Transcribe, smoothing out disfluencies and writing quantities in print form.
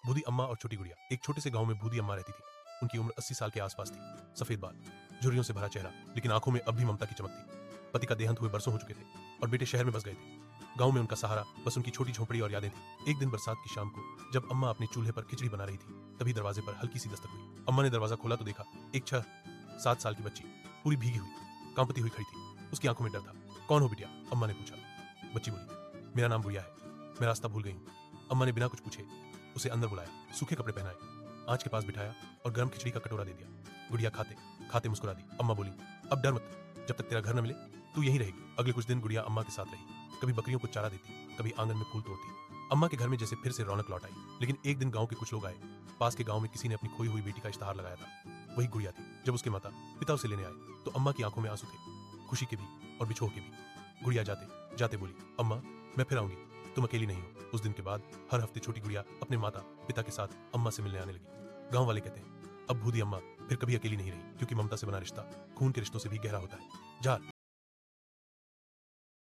बूढ़ी अम्मा और छोटी गुड़िया। एक छोटे से गांव में बूढ़ी अम्मा रहती थी। उनकी उम्र 80 साल के आसपास थी। सफेद बाल, झुर्रियों से भरा चेहरा, लेकिन आंखों में अब भी ममता की चमक थी। पति का देहांत हुए बरसों हो चुके थे और बेटे शहर में बस गए थे। गांव में उनका सहारा बस उनकी छोटी झोंपड़ी और यादें थी। एक दिन बरसात की शाम को जब अम्मा अपने चूल्हे पर खिचड़ी बना रही थी, तभी दरवाजे पर हल्की सी दस्तक हुई। अम्मा ने दरवाजा खोला तो देखा एक 6-7 साल की बच्ची पूरी भीगी हुई, कांपती हुई खड़ी थी। उसकी आंखों में डर था। कौन हो बिटिया? अम्मा ने पूछा। बच्ची बोली, मेरा नाम गुड़िया है, मैं रास्ता भूल गई हूँ। अम्मा ने बिना कुछ पूछे उसे अंदर बुलाया, सूखे कपड़े पहनाए, आंच के पास बिठाया और गर्म खिचड़ी का कटोरा दे दिया। गुड़िया खाते खाते मुस्कुरा दी। अम्मा बोली, अब डर मत, जब तक तेरा घर न मिले तू यहीं रहेगी। अगले कुछ दिन गुड़िया अम्मा के साथ रही। कभी बकरियों को चारा देती, कभी आंगन में फूल तोड़ती। अम्मा के घर में जैसे फिर से रौनक लौट आई। लेकिन एक दिन गांव के कुछ लोग आए। पास के गांव में किसी ने अपनी खोई हुई बेटी का इश्तेहार लगाया था। वही गुड़िया थी। जब उसके माता पिता उसे लेने आए तो अम्मा की आंखों में आंसू थे, खुशी के भी और बिछोह के भी। गुड़िया जाते जाते बोली, अम्मा मैं फिर आऊंगी, तुम अकेली नहीं हो। उस दिन के बाद हर हफ्ते छोटी गुड़िया अपने माता पिता के साथ अम्मा से मिलने आने लगी। गांव वाले कहते हैं अब बूढ़ी अम्मा फिर कभी अकेली नहीं रही, क्योंकि ममता से बना रिश्ता खून के रिश्तों से भी गहरा होता है। जा